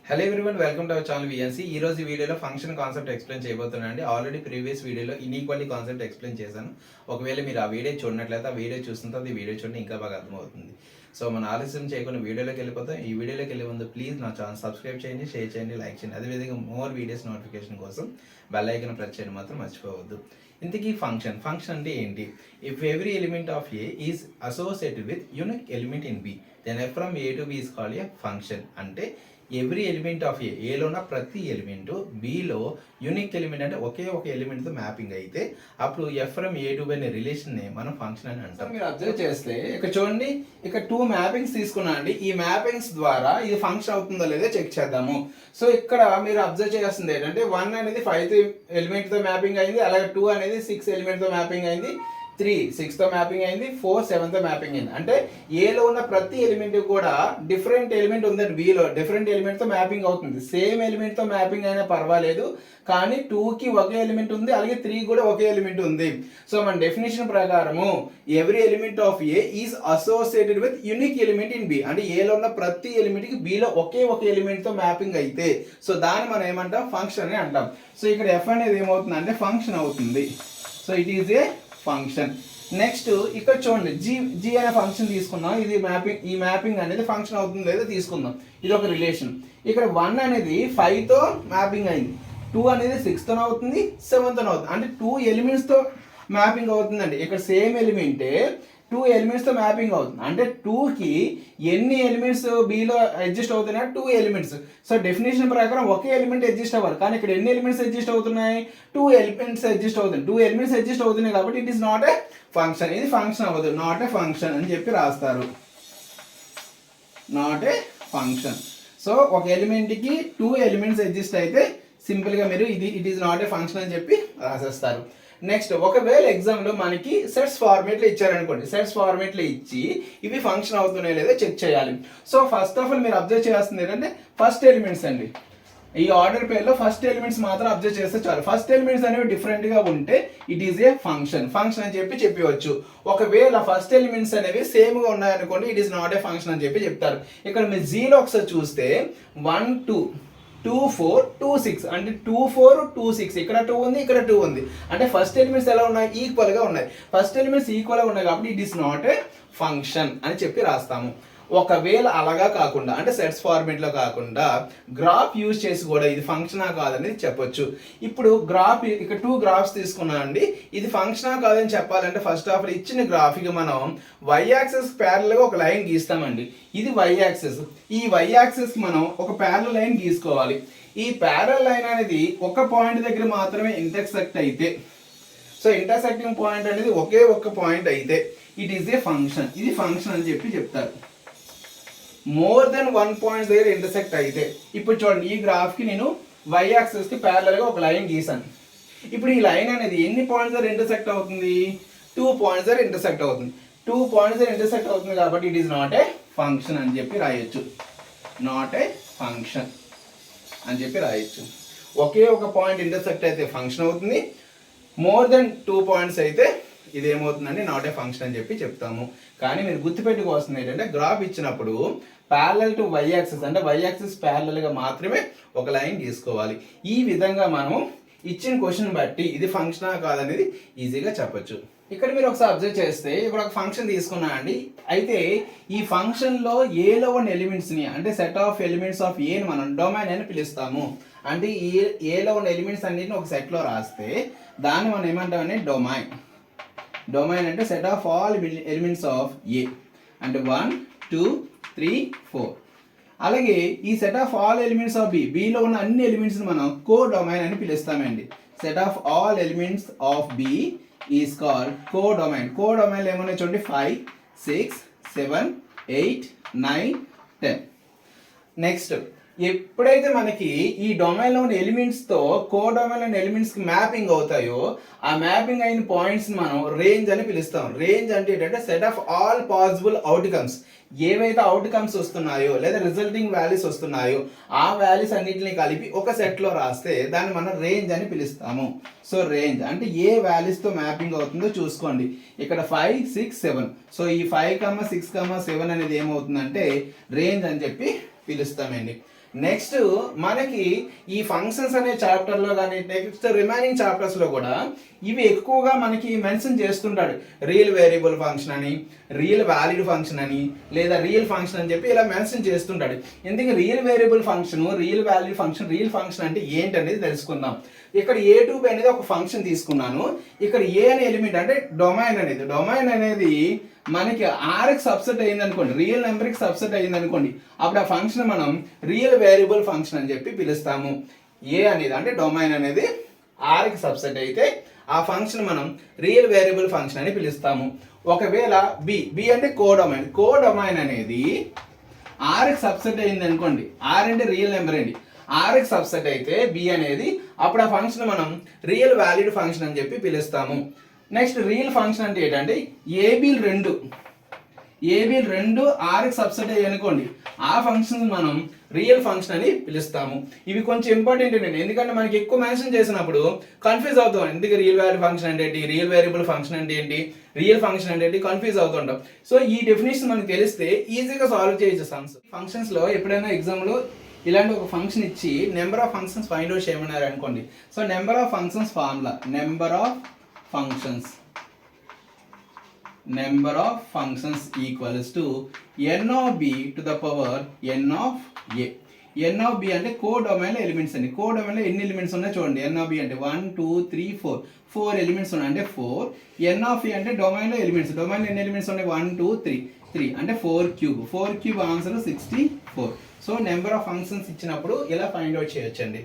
Hello everyone, welcome to our channel VNC. ఈ రోజు ఈ వీడియోలో ఫంక్షన్ కాన్సెప్ట్ ఎక్స్ప్లెయిన్ చేయబోతున్నాను అండి. ఆల్రెడీ ప్రీవియస్ వీడియోలో ఇన్ఈక్వాలిటీ కాన్సెప్ట్ ఎక్స్ప్లెయిన్ చేశాను. ఒకవేళ మీరు ఆ వీడియో చూడనట్లయితే ఆ వీడియో చూసిన తర్వాత ఈ వీడియో చూడండి, ఇంకా బాగా అర్థమవుతుంది. సో మన ఆలస్యం చేయకుండా వీడియోలోకి వెళ్ళిపోతాం. ఈ వీడియోలోకి వెళ్ళే ముందు ప్లీజ్ నా ఛానల్ సబ్స్క్రైబ్ చేయండి, షేర్ చేయండి, లైక్ చేయండి. అదేవిధంగా మోర్ వీడియోస్ నోటిఫికేషన్ కోసం బెల్ ఐకాన్ ప్రెస్ చేయడం మాత్రం మర్చిపోవద్దు. ఇంతకీ ఫంక్షన్ అంటే ఏంటి? If every element of A is associated with unique element in B, then F from A to B is called a function. అంటే ఎవ్రీ ఎలిమెంట్ ఆఫ్ ఏలో ఉన్న ప్రతి ఎలిమెంట్ బిలో యూనిక్ ఎలిమెంట్ అంటే ఒకే ఒక ఎలిమెంట్తో మ్యాపింగ్ అయితే అప్పుడు F from A to B అనే రిలేషన్ని మనం ఫంక్షన్ అని అంటాం. మీరు అబ్జర్వ్ చేస్తే ఇక్కడ చూడండి, ఇక్కడ 2 మ్యాపింగ్స్ తీసుకున్నా అండి. ఈ మ్యాపింగ్స్ ద్వారా ఇది ఫంక్షన్ అవుతుందో లేదో చెక్ చేద్దాము. సో ఇక్కడ మీరు అబ్జర్వ్ చేయాల్సింది ఏంటంటే 1 అనేది 5 ఎలిమెంట్తో మ్యాపింగ్ అయింది, అలాగే 2 అనేది 6 ఎలిమెంట్తో మ్యాపింగ్ అయింది, 3 6తో మ్యాపింగ్ అయింది, 4 7తో మ్యాపింగ్ అయింది. అంటే ఏలో ఉన్న ప్రతి ఎలిమెంట్ కూడా డిఫరెంట్ ఎలిమెంట్ ఉందండి, బిలో డిఫరెంట్ ఎలిమెంట్తో మ్యాపింగ్ అవుతుంది. సేమ్ ఎలిమెంట్తో మ్యాపింగ్ అయినా పర్వాలేదు, కానీ 2కి ఒకే ఎలిమెంట్ ఉంది, అలాగే 3 కూడా ఒకే ఎలిమెంట్ ఉంది. సో మన డెఫినేషన్ ప్రకారము every element of A is associated with unique element in B. అంటే ఏలో ఉన్న ప్రతి ఎలిమెంట్కి బిలో ఒకే ఒక ఎలిమెంట్తో మ్యాపింగ్ అయితే సో దాన్ని మనం ఏమంటాం? ఫంక్షన్ అని అంటాం. సో ఇక్కడ ఎఫ్ అనేది ఏమవుతుంది అంటే ఫంక్షన్ అవుతుంది. So it is a function. Next ఇక్కడ చూడండి, జీ అనే ఫంక్షన్ తీసుకున్నాం. ఇది ఈ మ్యాపింగ్ అనేది ఫంక్షన్ అవుతుంది లేదో తీసుకుందాం. ఇది ఒక రిలేషన్. ఇక్కడ 1 అనేది 5తో మ్యాపింగ్ అయింది, 2 అనేది 6తో అవుతుంది, 7తో అవుతుంది. అంటే 2 ఎలిమెంట్స్తో మ్యాపింగ్ అవుతుందండి. ఇక్కడ సేమ్ ఎలిమెంటే 2 ఎలిమెంట్స్తో మ్యాపింగ్ అవుతుంది. అంటే 2కి ఎన్ని ఎలిమెంట్స్ బిలో అడ్జస్ట్ అవుతున్నాయి? 2 ఎలిమెంట్స్. సో డెఫినేషన్ ప్రకారం ఒకే ఎలిమెంట్ అడ్జస్ట్ అవ్వాలి, కానీ ఇక్కడ ఎన్ని ఎలిమెంట్స్ అడ్జస్ట్ అవుతున్నాయి? 2 ఎలిమెంట్స్ అడ్జస్ట్ అవుతుంది. 2 ఎలిమెంట్స్ అడ్జస్ట్ అవుతున్నాయి కాబట్టి it is not a function. ఇది ఫంక్షన్ అవ్వదు, నాట్ ఏ ఫంక్షన్ అని చెప్పి రాస్తారు. Not a function. సో ఒక ఎలిమెంట్కి 2 ఎలిమెంట్స్ అడ్జస్ట్ అయితే సింపుల్గా మీరు it is not a function అని చెప్పి రాసేస్తారు. నెక్స్ట్, ఒకవేళ ఎగ్జామ్లో మనకి సెట్స్ ఫార్మేట్లో ఇచ్చారనుకోండి, సెట్స్ ఫార్మేట్లో ఇచ్చి ఇవి ఫంక్షన్ అవుతున్నాయో లేదో చెక్ చేయాలి. సో ఫస్ట్ ఆఫ్ ఆల్ మీరు అబ్జర్వ్ చేయాల్సింది ఏంటంటే ఫస్ట్ ఎలిమెంట్స్ అండి. ఈ ఆర్డర్ పేర్లో ఫస్ట్ ఎలిమెంట్స్ మాత్రం అబ్జర్వ్ చేస్తే చాలు. ఫస్ట్ ఎలిమెంట్స్ అనేవి డిఫరెంట్గా ఉంటే ఇట్ ఈజ్ ఏ ఫంక్షన్ అని చెప్పవచ్చు. ఒకవేళ ఫస్ట్ ఎలిమెంట్స్ అనేవి సేమ్గా ఉన్నాయనుకోండి, it is not a function అని చెప్పి చెప్తారు. ఇక్కడ మీరు జీలో ఒకసారి చూస్తే 1 2 2 4 2 6 అంటే 2 4 2 6 ఇక్కడ 2 ఉంది, ఇక్కడ 2 ఉంది. అంటే ఫస్ట్ ఎలిమెంట్స్ ఎలా ఉన్నాయి? ఈక్వల్గా ఉన్నాయి. ఫస్ట్ ఎలిమెంట్స్ ఈక్వల్గా ఉన్నాయి కాబట్టి it is not a function అని చెప్పి రాస్తాము. ఒకవేళ అలాగా కాకుండా అంటే సెట్స్ ఫార్మేట్లో కాకుండా గ్రాఫ్ యూజ్ చేసి కూడా ఇది ఫంక్షనా కాదనేది చెప్పొచ్చు. ఇప్పుడు గ్రాఫ్ ఇక్కడ 2 గ్రాఫ్స్ తీసుకున్నా అండి. ఇది ఫంక్షనా కాదని చెప్పాలంటే ఫస్ట్ ఆఫ్ ఆల్ ఇచ్చిన గ్రాఫ్కి మనం వై యాక్సిస్ ప్యారల్గా ఒక లైన్ గీస్తామండి. ఇది వై యాక్సిస్. ఈ వై యాక్సిస్కి మనం ఒక ప్యారల్ లైన్ గీసుకోవాలి. ఈ ప్యారల్ లైన్ అనేది ఒక పాయింట్ దగ్గర మాత్రమే ఇంటర్సెక్ట్ అయితే, సో ఇంటర్సెక్టింగ్ పాయింట్ అనేది ఒకే ఒక్క పాయింట్ అయితే ఇట్ ఈస్ ఏ ఫంక్షన్. ఇది ఫంక్షన్ అని చెప్పి చెప్తారు. మోర్ దెన్ 1 పాయింట్ దగ్గర ఇంటర్సెక్ట్ అయితే, ఇప్పుడు చూడండి ఈ గ్రాఫ్కి నేను వై యాక్సిస్కి ప్యారలల్గా ఒక లైన్ గీసాను. ఇప్పుడు ఈ లైన్ అనేది ఎన్ని పాయింట్స్ దగ్గర ఇంటర్సెక్ట్ అవుతుంది? 2 పాయింట్స్ దగ్గర ఇంటర్సెక్ట్ అవుతుంది. 2 పాయింట్స్ దగ్గర ఇంటర్సెక్ట్ అవుతుంది కాబట్టి it is not a function అని చెప్పి రాయొచ్చు. నాట్ ఏ ఫంక్షన్ అని చెప్పి రాయొచ్చు. ఒకే ఒక పాయింట్ ఇంటర్సెక్ట్ అయితే ఫంక్షన్ అవుతుంది. మోర్ దెన్ 2 పాయింట్స్ అయితే ఇదేమవుతుందండి? నాట్ ఏ ఫంక్షన్ అని చెప్పి చెప్తాము. కానీ మీరు గుర్తుపెట్టుకోవాల్సింది ఏంటంటే గ్రాఫ్ ఇచ్చినప్పుడు ప్యారలల్ టు వై యాక్సిస్ అంటే వై యాక్సిస్ ప్యారలల్గా మాత్రమే ఒక లైన్ గీసుకోవాలి. ఈ విధంగా మనం ఇచ్చిన క్వశ్చన్ బట్టి ఇది ఫంక్షనా కాదనేది ఈజీగా చెప్పొచ్చు. ఇక్కడ మీరు ఒకసారి అబ్జర్వ్ చేస్తే ఇక్కడ ఒక ఫంక్షన్ తీసుకున్నా అండి. అయితే ఈ ఫంక్షన్లో ఏలో ఉన్న ఎలిమెంట్స్ని అంటే సెట్ ఆఫ్ ఎలిమెంట్స్ ఆఫ్ ఏని మనం డొమైన్ అని పిలుస్తాము. అంటే ఏలో ఉన్న ఎలిమెంట్స్ అన్నిటిని ఒక సెట్లో రాస్తే దాన్ని మనం ఏమంటామని డొమైన్. డొమైన్ అంటే set of all elements of A అంటే 1 2 3 4. అలాగే ఈ set of all elements of బిలో ఉన్న అన్ని ఎలిమెంట్స్ని మనం కో డొమైన్ అని పిలుస్తామండి. Set of all elements of B is called codomain. కో డొమైన్లో ఏమన్నా చూడండి 5 6 7 8 9 10. నెక్స్ట్, ఎప్పుడైతే మనకి ఈ డొమైన్లో ఉన్న ఎలిమెంట్స్తో కో డొమైన్లో ఉన్న ఎలిమెంట్స్కి మ్యాపింగ్ అవుతాయో ఆ మ్యాపింగ్ అయిన పాయింట్స్ని మనం రేంజ్ అని పిలుస్తాం. రేంజ్ అంటే ఏంటంటే set of all possible outcomes. ఏవైతే అవుట్కమ్స్ వస్తున్నాయో లేదా రిజల్టింగ్ వాల్యూస్ వస్తున్నాయో ఆ వాల్యూస్ అన్నింటినీ కలిపి ఒక సెట్లో రాస్తే దాన్ని మనం రేంజ్ అని పిలుస్తాము. సో రేంజ్ అంటే ఏ వాల్యూస్తో మ్యాపింగ్ అవుతుందో చూసుకోండి. ఇక్కడ 5 6 7. సో ఈ 5 6 7 అనేది ఏమవుతుందంటే రేంజ్ అని చెప్పి పిలుస్తామండి. నెక్స్ట్ మనకి ఈ ఫంక్షన్స్ అనే చాప్టర్లో కానీ నెక్స్ట్ రిమైనింగ్ చాప్టర్స్లో కూడా ఇవి ఎక్కువగా మనకి మెన్షన్ చేస్తుంటాడు. రియల్ వేరియబుల్ ఫంక్షన్ అని, రియల్ వాలిడ్ ఫంక్షన్ అని, లేదా రియల్ ఫంక్షన్ అని చెప్పి ఇలా మెన్షన్ చేస్తుంటాడు. ఎందుకంటే real variable function, real valid function, real function అంటే ఏంటి అనేది తెలుసుకుందాం. ఇక్కడ ఏ టు బి అనేది ఒక ఫంక్షన్ తీసుకున్నాను. ఇక్కడ ఏ అనే ఎలిమెంట్ అంటే డొమైన్ అనేది మనకి ఆర్కి సబ్సెట్ అయింది అనుకోండి, రియల్ నెంబర్కి సబ్సెట్ అయింది అనుకోండి, అప్పుడు ఆ ఫంక్షన్ మనం రియల్ వేరియబుల్ ఫంక్షన్ అని చెప్పి పిలుస్తాము. ఏ అనేది అంటే డొమైన్ అనేది ఆర్కి సబ్సెట్ అయితే ఆ ఫంక్షన్ మనం రియల్ వేరియబుల్ ఫంక్షన్ అని పిలుస్తాము. ఒకవేళ బి అంటే కోడొమైన్ అనేది ఆర్కి సబ్సెట్ అయింది అనుకోండి, ఆర్ అంటే రియల్ నెంబర్ అండి, ఆర్కి సబ్సెట్ అయితే బి అనేది అప్పుడు ఆ ఫంక్షన్ మనం రియల్ వాలిడ్ ఫంక్షన్ అని చెప్పి పిలుస్తాము. నెక్స్ట్ రియల్ ఫంక్షన్ అంటే ఏంటంటే ఏబీలు రెండు ఆర్కి సబ్సెట్ అయ్యి అనుకోండి, ఆ ఫంక్షన్ మనం రియల్ ఫంక్షన్ అని పిలుస్తాము. ఇవి కొంచెం ఇంపార్టెంట్ అండి, ఎందుకంటే మనకి ఎక్కువ మెన్షన్ చేసినప్పుడు కన్ఫ్యూజ్ అవుతాం. ఎందుకు రియల్ వాల్యూ ఫంక్షన్ అంటే ఏంటి, రియల్ వేరియబుల్ ఫంక్షన్ అంటే ఏంటి, రియల్ ఫంక్షన్ అంటే ఏంటి, కన్ఫ్యూజ్ అవుతుంటాం. సో ఈ డెఫినేషన్ మనకు తెలిస్తే ఈజీగా సాల్వ్ చేయొచ్చు సమ్స్. ఫంక్షన్స్లో ఎప్పుడైనా ఎగ్జామ్లో ఇలాంటి ఒక ఫంక్షన్ ఇచ్చి number of functions find out చేయమన్నారు అనుకోండి. So number of functions formula, number of functions equals to n of b to the power n of a. n of b అంటే కోడొమైన్ ఎలిమెంట్స్ అండి. కోడొమైన్ ఎన్ని elements ఉన్నాయో చూడండి. n of b అంటే 1 2 3 4 elements ఉన్నాయి అంటే 4. n of a అంటే domain లో ఎలిమెంట్స్, డొమైన్ లో ఎన్ని ఎలిమెంట్స్ ఉన్నాయి 1 2 3 అంటే 4 cube answer 64. So number of functions ఇచ్చినప్పుడు ఇలా ఫైండ్ అవుట్ చేయొచ్చండి.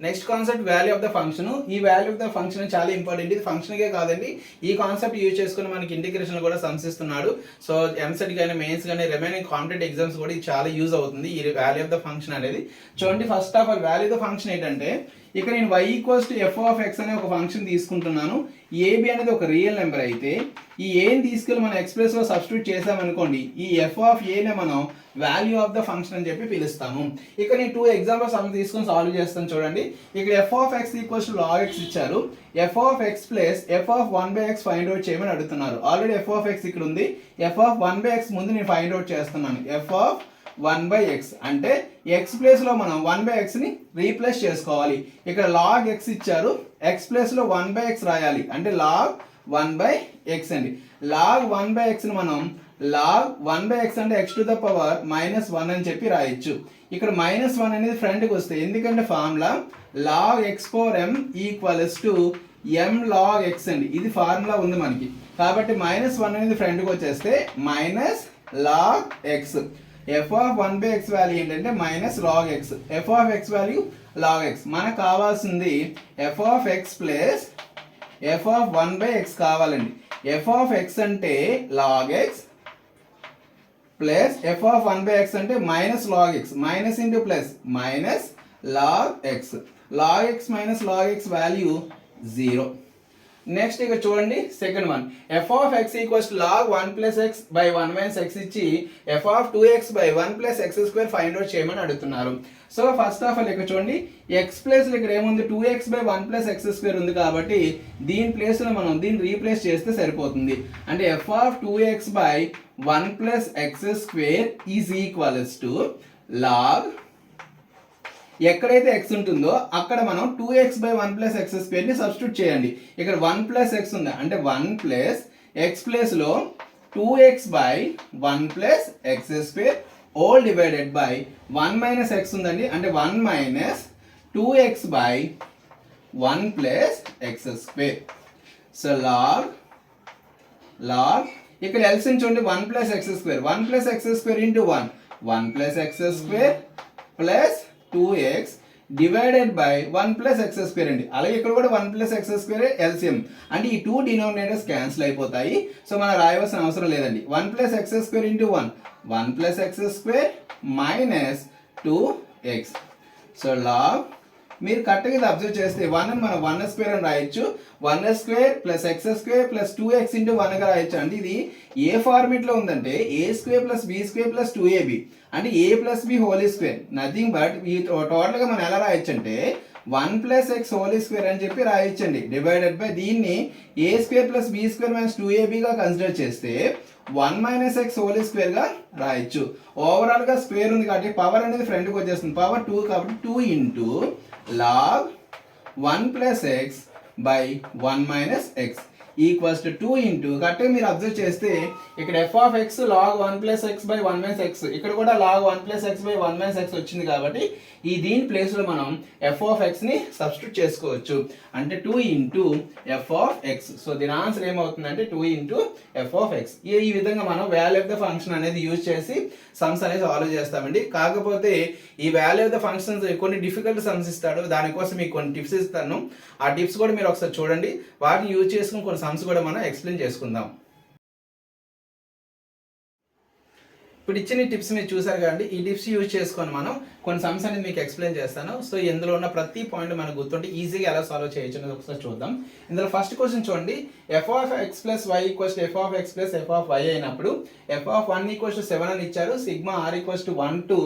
Next concept value of the function. ఈ వాల్యూ ఆఫ్ ద ఫంక్షన్ చాలా ఇంపార్టెంట్. ఇది ఫంక్షన్కే కాదండి, ఈ కాన్సెప్ట్ యూజ్ చేసుకుని మనకి ఇంటిగ్రేషన్ కూడా సంసిస్తున్నాడు. సో ఎంసెట్ కానీ మెయిన్స్ కానీ రిమైనింగ్ కాంపిటేటివ్ ఎగ్జామ్స్ కూడా ఇది చాలా యూజ్ అవుతుంది ఈ వాల్యూ ఆఫ్ ద ఫంక్షన్ అనేది. చూడండి, first of all value of the function ఏంటంటే ఇక్కడ నేను y equals to F of X అనే ఒక ఫంక్షన్ తీసుకుంటున్నాను. ఏబి అనేది ఒక రియల్ నెంబర్ అయితే ఈ ఏని తీసుకెళ్ళి మనం ఎక్స్ప్రెస్ లో సబ్స్టిట్యూట్ చేసామనుకోండి, ఈ ఎఫ్ ఆఫ్ ఏనే మనం వాల్యూ ఆఫ్ ద ఫంక్షన్ అని చెప్పి పిలుస్తాము. ఇక్కడ నేను 2 ఎగ్జాంపుల్స్ తీసుకొని సాల్వ్ చేస్తాను. చూడండి, ఇక్కడ F of X equals to log x ఇచ్చారు. F of X plus F of 1/x find out చేయమని అడుగుతున్నారు. ఆల్రెడీ ఎఫ్ ఆఫ్ ఎక్స్ ఇక్కడ ఉంది. ఎఫ్ ఆఫ్ 1/x ముందు నేను ఫైండ్ అవుట్ చేస్తున్నాను. ఎఫ్ ఆఫ్ 1/x అంటే x ప్లేస్ లో మనం 1/x ని రీప్లేస్ చేసుకోవాలి. ఇక్కడ log x ఇచ్చారు, x ప్లేస్ లో 1/x రాయాలి అంటే log 1/x అండి. log 1/x ని మనం log 1/x అంటే x టు ద పవర్ -1 అని చెప్పి రాయొచ్చు. ఇక్కడ -1 అనేది ఫ్రంట్ కి వస్తే, ఎందుకంటే formula log x power m equals to m log x అండి. ఇది ఫార్ములా ఉంది మనకి, కాబట్టి -1 అనేది ఫ్రంట్ కి వచ్చేస్తే -log x. F of 1/x value ఏంటంటే -log x. F of x value log x. మనకు కావాల్సింది F of x plus F of 1/x కావాలండి. ఎఫ్ ఆఫ్ x అంటే log x plus F of 1/x అంటే -log x. Minus into plus -log x. log x మైనస్ log x value 0. Next ఇక చూడండి second one, F of X equals to log 1 plus X by 1 minus X ఇచ్చి F of 2x by 1 plus X square find out చేయమని అడుగుతున్నారు. So first of all ఇక్కడ చూడండి, X place ఇక్కడ ఏముంది 2x by 1 plus X square ఉంది కాబట్టి దీని ప్లేస్లో మనం దీన్ని రీప్లేస్ చేస్తే సరిపోతుంది. అంటే F of 2x by 1 plus X square is equals to log ఎక్కడైతే x ఉంటుందో అక్కడ మనం 2x by 1 plus X square ని సబ్స్టిట్యూట్ చేయండి. ఇక్కడ 1 ప్లస్ ఎక్స్ ఉంది అంటే 1 ప్లస్ ఎక్స్ ప్లేస్ లో 2x by 1 plus X square all divided by 1 minus X ఉందండి అంటే 1 minus 2x by 1 plus X square. So log ఇక్కడ ఎల్సిఎం చూడండి 1 plus X square, 1 plus X square into 1 plus X square plus 2x divided by 1 plus X square అండి. అలాగే ఇక్కడ కూడా 1 plus X square LCM అంటే ఈ 2 డినోమినేటర్స్ క్యాన్సిల్ అయిపోతాయి. So మనం రాయవలసిన అవసరం లేదండి. 1 plus X square into 1 plus X square minus 2x. So log మీరు కరెక్ట్గా ఇది అబ్జర్వ్ చేస్తే 1 అని మనం 1 స్క్వేర్ అని రాయొచ్చు. 1 square plus X square plus 2x into 1గా రాయొచ్చు. అంటే ఇది ఏ ఫార్మేట్లో ఉందంటే a square plus b square plus 2ab అంటే a plus b whole square, nothing but ఈ టోటల్గా మనం ఎలా రాయొచ్చు అంటే 1 ప్లస్ ఎక్స్ హోల్ స్క్వేర్ అని చెప్పి రాయించండి, డివైడెడ్ బై దీన్ని a square plus b square minus 2ab consider చేస్తే 1 మైనస్ ఎక్స్ హోల్ స్క్వేర్గా రాయొచ్చు. ఓవరాల్గా స్క్వేర్ ఉంది కాబట్టి పవర్ అనేది ఫ్రంట్కి వచ్చేస్తుంది, పవర్ 2 కాబట్టి 2 into log 1 plus X by 1 minus X equals to 2 into కరెక్ట్గా మీరు అబ్జర్వ్ చేస్తే ఇక్కడ F of X log 1 plus X by 1 minus X, ఇక్కడ కూడా log 1 plus X by 1 minus X వచ్చింది కాబట్టి ఈ దీని ప్లేస్లో మనం ఎఫ్ ఆఫ్ ఎక్స్ని సబ్స్టిట్యూట్ చేసుకోవచ్చు, అంటే 2 into F of X. So దీని ఆన్సర్ ఏమవుతుందంటే 2 ఇంటూ ఎఫ్ ఆఫ్ ఎక్స్. ఈ విధంగా మనం వాల్యూ ఆఫ్ ద ఫంక్షన్ అనేది యూజ్ చేసి సమ్స్ అనేది సాల్వ్ చేస్తామండి. కాకపోతే ఈ వాల్యూ ఆఫ్ ద ఫంక్షన్స్ కొన్ని డిఫికల్ట్ సమ్స్ ఇస్తాడు, దానికోసం మీకు కొన్ని టిప్స్ ఇస్తాను. ఆ టిప్స్ కూడా మీరు ఒకసారి చూడండి, వాటిని యూజ్ చేసుకుని కొన్ని సమ్స్ కూడా మనం ఎక్స్ప్లెయిన్ చేసుకుందాం. ఇప్పుడు ఇచ్చిన టిప్స్ మీరు చూసారు కదండి, ఈ టిప్స్ యూజ్ చేసుకొని మనం కొన్ని సమ్స్ అనేది మీకు ఎక్స్ప్లెయిన్ చేస్తాను. సో ఇందులో ఉన్న ప్రతి పాయింట్ మనకు గుర్తుంటే ఈజీగా ఎలా సాల్వ్ చేయొచ్చు అనేది ఒకసారి చూద్దాం. ఇందులో ఫస్ట్ క్వశ్చన్ చూడండి, F of X plus why equals to F of X plus F of why అయినప్పుడు ఎఫ్ ఆఫ్ 1 ఈక్వల్స్ టు 7 అని ఇచ్చారు, sigma R equals to 1 to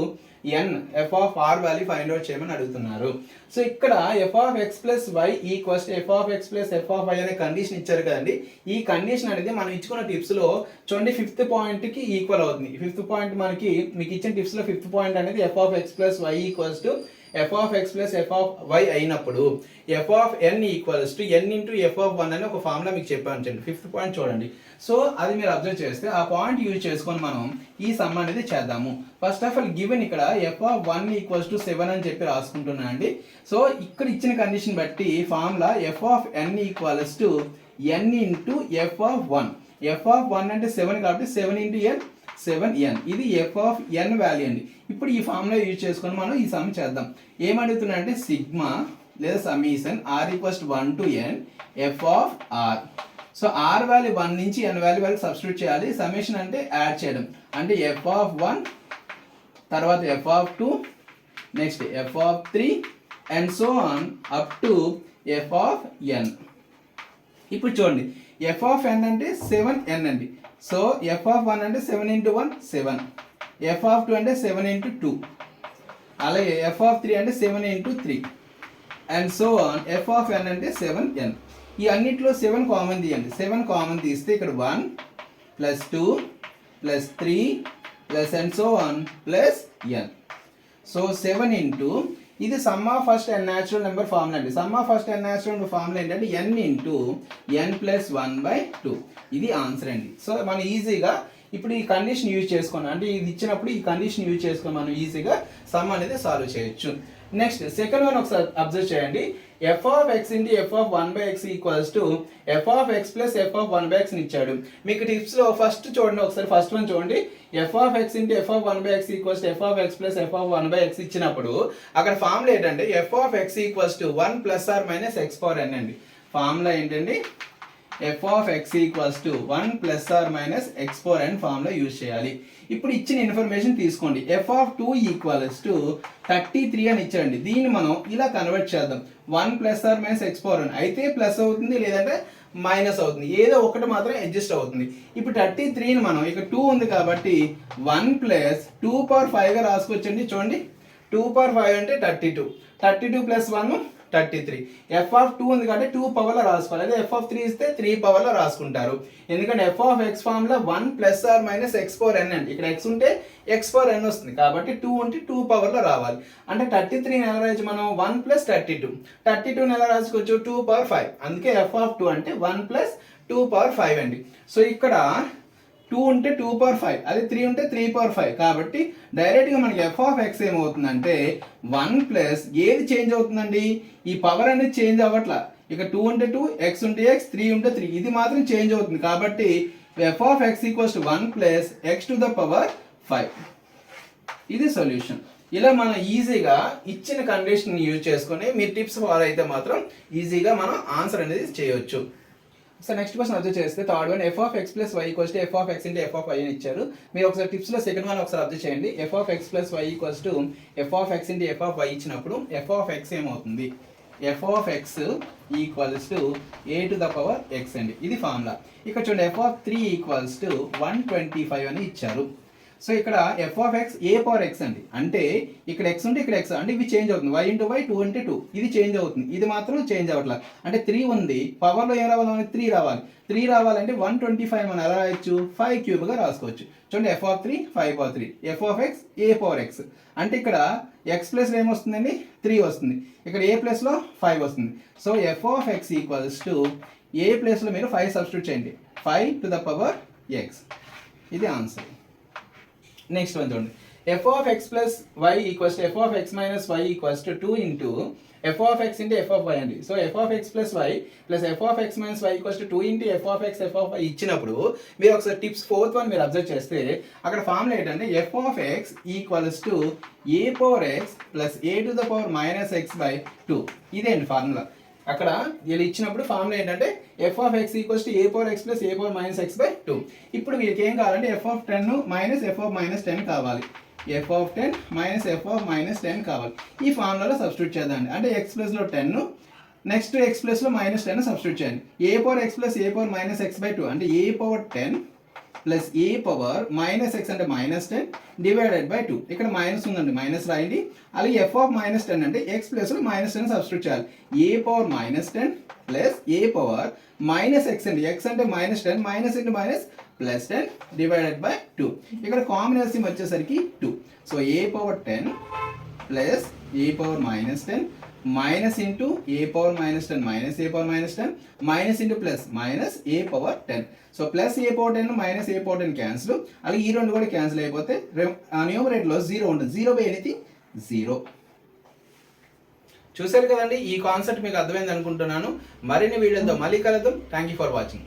N F of R value find out చేయమని అడుగుతున్నారు. So ఇక్కడ F of X plus why equals to F of X plus F of Y అనే condition ఇచ్చారు కదండి. ఈ condition అనేది మనం ఇచ్చుకున్న టిప్స్లో చూడండి 5th పాయింట్కి ఈక్వల్ అవుతుంది. 5th పాయింట్ మనకి మీకు ఇచ్చిన టిప్స్లో 5th పాయింట్ అనేది f of X plus why equals to F of X plus F of why అయినప్పుడు F of N equals to N into F of 1 అని ఒక ఫార్ములా మీకు చెప్పాను చూడండి. 5th పాయింట్ చూడండి. సో అది మీరు అబ్జర్వ్ చేస్తే ఆ పాయింట్ యూజ్ చేసుకొని మనం ఈ సమ్ అనేది చేద్దాము. ఫస్ట్ ఆఫ్ ఆల్ గివెన్ ఇక్కడ ఎఫ్ ఆఫ్ 1 ఈక్వల్స్ టు 7 అని చెప్పి రాసుకుంటున్నాను అండి. సో ఇక్కడ ఇచ్చిన కండిషన్ బట్టి formula F of N equals to N into F of 1. F of 1 అంటే 7 కాబట్టి 7 ఇంటూ ఎన్ 7n, ఇది ఎఫ్ ఆఫ్ ఎన్ వాల్యూ అండి. ఇప్పుడు ఈ ఫార్ములా యూజ్ చేసుకొని మనం ఈ సమ్ చేద్దాం. ఏమడుగుతున్నా అంటే సిగ్మా లేదా summation r equals to 1 to N F of r. So r value 1 నుంచి ఎన్ వాల్యూ సబ్స్టిట్యూట్ చేయాలి. సమీషన్ అంటే యాడ్ చేయడం, అంటే ఎఫ్ ఆఫ్ 1 తర్వాత f of 2 next f of 3 and so on up to F of n. ఇప్పుడు చూడండి F of n అంటే 7n అండి. సో ఎఫ్ ఆఫ్ 1 అంటే 7 ఇంటూ 1 7, ఎఫ్ ఆఫ్ 2 అంటే 7 ఇంటూ 2, అలాగే ఎఫ్ ఆఫ్ 3 అంటే 7 into 3 and so on f of n అంటే 7n. ఈ అన్నిట్లో 7 కామన్ తీయండి. 7 కామన్ తీస్తే ఇక్కడ 1 plus 2 plus 3 plus and so on plus n. So 7 into ఇది sum of first n natural number formula అండి. Sum of first n natural number formula ఏంటంటే n into n plus 1/2. ఇది answer అండి. So మనం ఈజీగా ఇప్పుడు ఈ కండిషన్ యూజ్ చేసుకున్నాం, అంటే ఇది ఇచ్చినప్పుడు ఈ కండిషన్ యూజ్ చేసుకొని మనం ఈజీగా సమ్ అనేది సాల్వ్ చేయొచ్చు. నెక్స్ట్ సెకండ్ వన్ ఒకసారి అబ్జర్వ్ చేయండి. F of X into F of 1/x equals to F of X plus F of 1/x ఇచ్చాడు. మీకు టిప్స్లో ఫస్ట్ చూడండి, ఒకసారి ఫస్ట్ వన్ చూడండి. F of X into F of 1/x equals to F of X plus F of 1/x ఇచ్చినప్పుడు అక్కడ formula ఏంటంటే f of X equals to 1 plus are minus X power n అండి. Formula ఏంటండి, F of X equals to 1 plus are minus X power N formula use చేయాలి. ఇప్పుడు ఇచ్చిన information తీసుకోండి. F of 2 equals to 33 అని ఇచ్చారండి. దీన్ని మనం ఇలా కన్వర్ట్ చేద్దాం. 1 plus are minus X power n అయితే ప్లస్ అవుతుంది, లేదంటే మైనస్ అవుతుంది, ఏదో ఒకటి మాత్రం అడ్జస్ట్ అవుతుంది. ఇప్పుడు 33ని మనం ఇక్కడ 2 ఉంది కాబట్టి 1 ప్లస్ 2 పవర్ 5గా రాసుకోవచ్చండి. చూడండి 2 పవర్ 5 అంటే 32, 32 ప్లస్ 1 33. ఎఫ్ ఆఫ్ 2 ఉంది కాబట్టి 2 పవర్లో రాసుకోవాలి. అదే ఎఫ్ ఆఫ్ 3 ఇస్తే 3 పవర్లో రాసుకుంటారు. ఎందుకంటే f of x formula 1 plus are minus X power n అండి. ఇక్కడ ఎక్స్ ఉంటే ఎక్స్ పవర్ ఎన్ వస్తుంది కాబట్టి 2 ఉంటే 2 పవర్లో రావాలి. అంటే 33 ఎలా రాయొచ్చు మనం, 1 ప్లస్ 32. 32 ఎలా రాసుకోవచ్చు, 2 పవర్ 5. అందుకే ఎఫ్ ఆఫ్ 2 అంటే 1 ప్లస్ 2 పవర్ 5 అండి. సో ఇక్కడ 2 ఉంటే 2 పవర్ 5, అదే 3 ఉంటే 3 పవర్ 5. కాబట్టి డైరెక్ట్గా మనకి ఎఫ్ ఆఫ్ ఎక్స్ ఏమవుతుందంటే 1 ప్లస్ ఏది చేంజ్ అవుతుందండి, ఈ పవర్ అనేది చేంజ్ అవ్వట్లా. ఇక 2 ఉంటే 2, ఎక్స్ ఉంటే ఎక్స్, 3 ఉంటే 3, ఇది మాత్రం చేంజ్ అవుతుంది. కాబట్టి F of X equals to 1 plus X to the power 5. ఇది సొల్యూషన్. ఇలా మనం ఈజీగా ఇచ్చిన కండిషన్ యూజ్ చేసుకొని మీరు టిప్స్ ఫాలో అయితే మాత్రం ఈజీగా మనం ఆన్సర్ అనేది చేయొచ్చు. సో నెక్స్ట్ క్వశ్చన్ అబ్జర్వ్ చేస్తే third one F of X plus why equals to F of X into F of Y అని ఇచ్చారు. మీరు ఒకసారి టిప్స్లో సెకండ్ వన్ ఒకసారి అబ్జర్వ్ చేయండి. F of X plus why equals to F of X into F of why ఇచ్చినప్పుడు F of X ఏమవుతుంది, F of X equals to A to the power X అండి. ఇది ఫార్ములా. ఇక్కడ చూడండి F of 3 equals to 125 అని ఇచ్చారు. So ఇక్కడ F of X A power X అండి, అంటే ఇక్కడ ఎక్స్ ఉంటే ఇక్కడ ఎక్స్, అంటే ఇవి చేంజ్ అవుతుంది, వై ఇంటూ వై 2 అంటే 2, ఇది చేంజ్ అవుతుంది, ఇది మాత్రం చేంజ్ అవ్వట్లేదు. అంటే 3 ఉంది, పవర్లో ఏం రావాలి మనకి 3 రావాలి. 3 రావాలంటే 125 మనం ఎలా రాయొచ్చు, 5 క్యూబ్గా రాసుకోవచ్చు. చూడండి F of 3 5 power 3, F of X A power X, అంటే ఇక్కడ ఎక్స్ ప్లస్లో ఏమొస్తుందండి 3 వస్తుంది, ఇక్కడ ఏ ప్లస్లో 5 వస్తుంది. So f of X equals to a ప్లేస్లో మీరు 5 సబ్స్టిట్యూట్ చేయండి, 5 టు ద పవర్ ఎక్స్, ఇది ఆన్సర్. నెక్స్ట్ వన్ చూడండి, F of X plus why equals to F of x minus y equals to 2 into F of X into F of y అండి. So f of X plus y plus F of x minus y equals to 2 into F of why ఇచ్చినప్పుడు మీరు ఒకసారి tips 4th one మీరు observe చేస్తే అక్కడ formula ఏంటంటే f of X equals to A power x plus A to the power minus x by 2, ఇదే అండి formula. అక్కడ వీళ్ళు ఇచ్చినప్పుడు ఫార్ములా ఏంటంటే f of X equals to A power x plus a power minus x by 2. ఇప్పుడు వీళ్ళకి ఏం కావాలంటే F of 10 minus F of minus 10 కావాలి, F of 10 minus F of minus 10 కావాలి. ఈ ఫార్ములాలో సబ్స్టిట్యూట్ చేద్దాం, అంటే ఎక్స్ ప్లస్లో 10, నెక్స్ట్ ఎక్స్ ప్లస్లో మైనస్ 10 సబ్స్టిట్యూట్ చేయండి. A power x plus a power minus x by 2 అంటే a power 10 plus a power minus x అంటే మైనస్ 10 డివైడెడ్ బై 2, ఇక్కడ మైనస్ ఉందండి మైనస్ రాయండి. అలాగే ఎఫ్ ఆఫ్ మైనస్ 10 అంటే ఎక్స్ ప్లస్లో మైనస్ 10 సబ్స్టిట్యూట్ చేయాలి, a power minus 10 plus a power minus x అండి, ఎక్స్ అంటే minus 10 minus into minus plus 10 divided by 2, ఇక్కడ కాంబినేషన్ వచ్చేసరికి 2. So a power 10 plus a power minus 10 minus into a power minus 10 minus a power minus 10 minus into plus minus a power 10. So plus a power 10 minus a power 10 cancel, అలాగే ఈ రెండు కూడా cancel అయిపోతే న్యూమరేటర్లో 0 ఉంటుంది, 0 by anything 0. చూశారు కదండి, ఈ కాన్సెప్ట్ మీకు అర్థమైంది అనుకుంటున్నాను. మరిన్ని వీడియోలతో మళ్ళీ కలుద్దాం. Thank you for watching.